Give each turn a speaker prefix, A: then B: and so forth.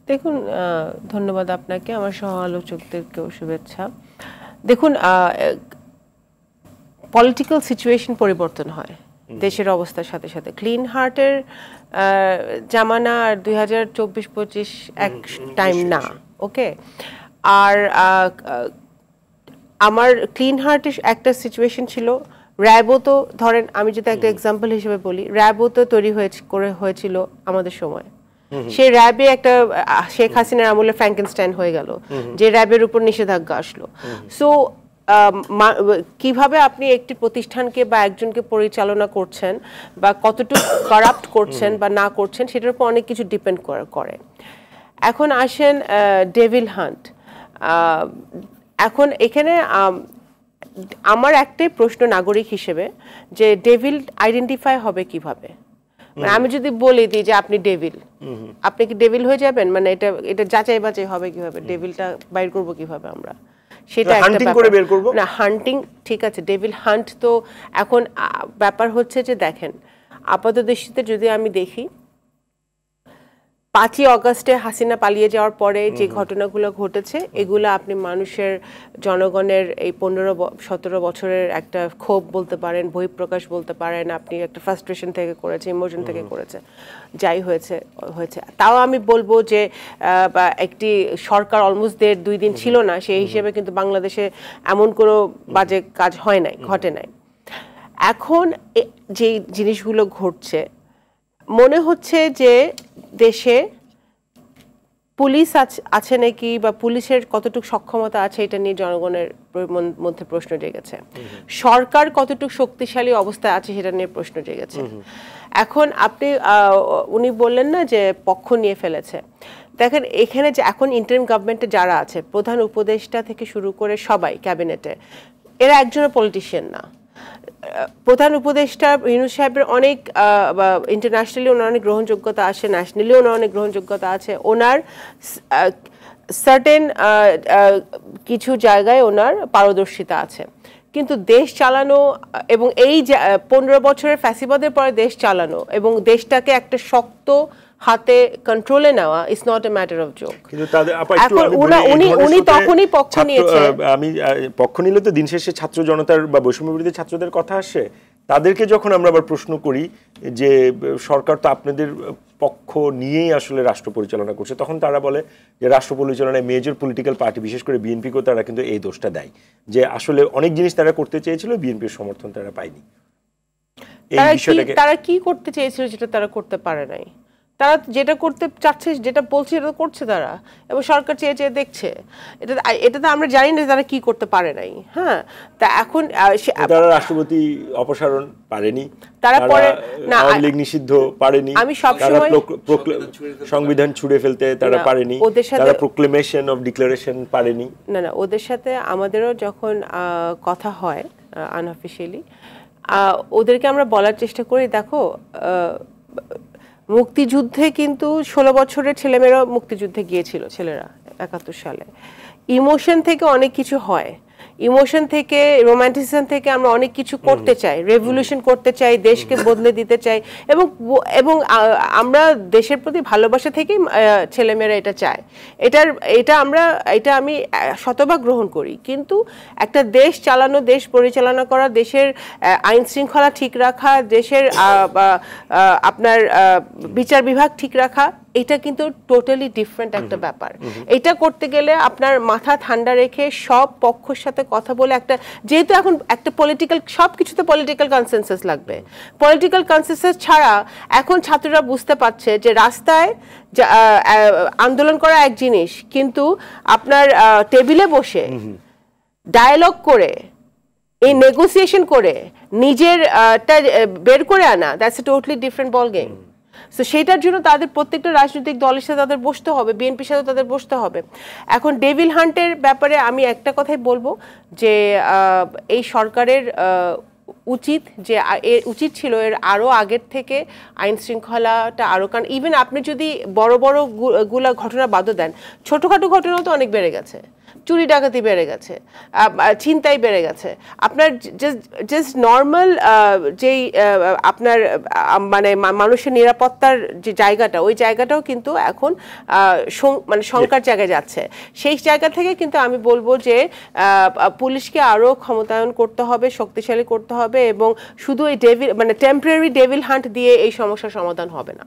A: দেখুন, ধন্যবাদ আপনাকে, আমার সহ আলোচকদেরকেও শুভেচ্ছা। দেখুন, পলিটিক্যাল সিচুয়েশন পরিবর্তন হয় দেশের অবস্থার সাথে সাথে। ক্লিন হার্টের জামানা আর 2024-25 এক টাইম না, ওকে। আর আমার ক্লিন হার্টের একটা সিচুয়েশন ছিল, র্যাবও তো ধরেন, আমি যদি একটা এক্সাম্পল হিসেবে বলি, র্যাবও তো তৈরি হয়েছিল আমাদের সময়। সেই র্যাবে একটা শেখ হাসিনার আমলে ফ্র্যাঙ্কেনস্টাইন হয়ে গেল, যে র্যাবের উপর নিষেধাজ্ঞা আসলো। সো কিভাবে আপনি একটি প্রতিষ্ঠানকে বা একজনকে পরিচালনা করছেন বা কতটুকু কারাপ্ট করছেন বা না করছেন, সেটার উপর অনেক কিছু ডিপেন্ড করে। এখন আসেন ডেভিল হান্ট। এখন এখানে আমার একটাই প্রশ্ন নাগরিক হিসেবে, যে ডেভিল আইডেন্টিফাই হবে কিভাবে? আমি যদি বলি দিই যে আপনি ডেভিল, আপনি কি ডেভিল হয়ে যাবেন? মানে এটা যাচাই বাছাই হবে কিভাবে? ডেভিলটা বাইর করব কিভাবে আমরা? সেটা
B: হান্টিং করে বের করব
A: না। হান্টিং ঠিক আছে, ডেভিল হান্ট তো এখন ব্যাপার হচ্ছে যে, দেখেন, আপাতদৃষ্টিতে যদি আমি দেখি, 5ই অগাস্টে হাসিনা পালিয়ে যাওয়ার পরে যে ঘটনাগুলো ঘটেছে, এগুলো আপনি মানুষের, জনগণের এই 15-17 বছরের একটা ক্ষোভ বলতে পারেন, বহিঃপ্রকাশ বলতে পারেন, আপনি একটা ফ্রাস্ট্রেশন থেকে করেছে, ইমোশন থেকে করেছে, যাই হয়েছে। তাও আমি বলবো যে একটি সরকার অলমোস্ট 1.5-2 দিন ছিল না, সেই হিসেবে কিন্তু বাংলাদেশে এমন কোনো বাজে কাজ ঘটে নাই। এখন যে জিনিসগুলো ঘটছে, মনে হচ্ছে যে দেশে পুলিশ আছে নাকি, বা পুলিশের কতটুকু সক্ষমতা আছে, এটা নিয়ে জনগণের মধ্যে প্রশ্ন জেগেছে। সরকার কতটুকু শক্তিশালী অবস্থায় আছে, সেটা নিয়ে প্রশ্ন জেগেছে। এখন আপনি উনি বললেন না যে পক্ষ নিয়ে ফেলেছে। দেখেন, এখানে যে এখন ইন্টারিম গভর্নমেন্টে যারা আছে, প্রধান উপদেষ্টা থেকে শুরু করে সবাই ক্যাবিনেটে, এরা একজনের পলিটিশিয়ান না। প্রধান উপদেষ্টা ইউনূস সাহেবের অনেক ইন্টারন্যাশনালি ওনার অনেক গ্রহণযোগ্যতা আছে, ন্যাশনালি ওনার অনেক গ্রহণযোগ্যতা আছে, ওনার সার্টেন কিছু জায়গায় ওনার পারদর্শিতা আছে। কিন্তু দেশ চালানো এবং এই 15 বছরের ফ্যাসিবাদের পরে দেশ চালানো এবং দেশটাকে একটা শক্ত হাতে কন্ট্রোলে নেওয়া is not a matter of joke.
B: কিন্তু তাদের
A: উনি তখনই পক্ষ নিয়েছে।
B: আমি পক্ষ নিলে তো দিন শেষে ছাত্র জনতার বা বৈষম্য বিরোধী ছাত্রদের কথা আসে। তাদেরকে যখন আমরা আবার প্রশ্ন করি যে সরকার তো আপনাদের পক্ষ নিয়েই আসলে রাষ্ট্র পরিচালনা করছে, তখন তারা বলে যে রাষ্ট্র পরিচালনায় মেজর পলিটিক্যাল পার্টি, বিশেষ করে বিএনপিকেও তারা কিন্তু এই দোষটা দেয় যে আসলে অনেক জিনিস তারা করতে চেয়েছিল, বিএনপির সমর্থন তারা পায়নি।
A: তারা কি করতে চেয়েছিল যেটা তারা করতে পারে নাই? তারা যেটা করতে চাচ্ছে, যেটা বলছে, এটা করছে তারা, এবং সরকার চেয়ে চেয়ে দেখছে। এটা তো আমরা জানি না তারা কি করতে পারে নাই। হ্যাঁ, তা এখন
B: তারা রাষ্ট্রপতি অপসারণ পারেনি,
A: তারা পরে না
B: আওয়ামী লীগ নিষিদ্ধ পারেনি,
A: আমি সবসময়
B: সংবিধান ছুঁড়ে ফেলতে তারা পারেনি, তারা প্রোক্লেমেশন অফ ডিক্লারেশন পারেনি।
A: না, ওদের সাথে আমাদেরও যখন কথা হয় আনঅফিশিয়ালি, ওদেরকে আমরা বলার চেষ্টা করি, দেখো, মুক্তিযুদ্ধে কিন্তু 16 বছরের ছেলেমেয়েরা মুক্তিযুদ্ধে গিয়েছিল, ছেলেরা 71 সালে। ইমোশন থেকে অনেক কিছু হয়, ইমোশন থেকে, রোমান্টিসিজম থেকে আমরা অনেক কিছু করতে চাই, রেভলিউশন করতে চাই, দেশকে বদলে দিতে চাই, এবং আমরা দেশের প্রতি ভালোবাসা থেকেই ছেলেমেয়েরা এটা চায়। এটা আমি শতভাগ গ্রহণ করি। কিন্তু একটা দেশ চালানো, দেশ পরিচালনা করা, দেশের আইন শৃঙ্খলা ঠিক রাখা, দেশের আপনার বিচার বিভাগ ঠিক রাখা, এটা কিন্তু টোটালি ডিফারেন্ট একটা ব্যাপার। এটা করতে গেলে আপনার মাথা ঠান্ডা রেখে সব পক্ষের সাথে কথা বলে, যেহেতু এখন একটা পলিটিক্যাল, সব কিছুতে পলিটিক্যাল কনসেনসাস লাগবে। পলিটিক্যাল কনসেনসাস ছাড়া এখন ছাত্ররা বুঝতে পারছে যে রাস্তায় আন্দোলন করা এক জিনিস, কিন্তু আপনার টেবিলে বসে ডায়ালগ করে, এই নেগোসিয়েশন করে নিজের বের করে আনা, that's a totally different ball game. So সেটার জন্য তাদের প্রত্যেকটা রাজনৈতিক দলের সাথে তাদের বসতে হবে, বিএনপির সাথে তাদের বসতে হবে। এখন ডেভিল হান্টের ব্যাপারে আমি একটা কথাই বলবো, যে এই সরকারের উচিত ছিল এর আরও আগের থেকে আইন শৃঙ্খলাটা আরও, কারণ ইভেন আপনি যদি বড় বড় ঘটনা বাদও দেন, ছোটোখাটো ঘটনাও তো অনেক বেড়ে গেছে। চুরি ডাকাতি বেড়ে গেছে, ছিনতাই বেড়ে গেছে। আপনার জাস্ট নর্মাল যেই আপনার মানে মানুষের নিরাপত্তার যে জায়গাটা, ওই জায়গাটাও কিন্তু এখন মানে শঙ্কার জায়গায় যাচ্ছে। সেই জায়গা থেকে কিন্তু আমি বলবো যে পুলিশকে আরো ক্ষমতায়ন করতে হবে, শক্তিশালী করতে হবে, এবং শুধু এই মানে টেম্পোরারি ডেভিল হান্ট দিয়ে এই সমস্যার সমাধান হবে না।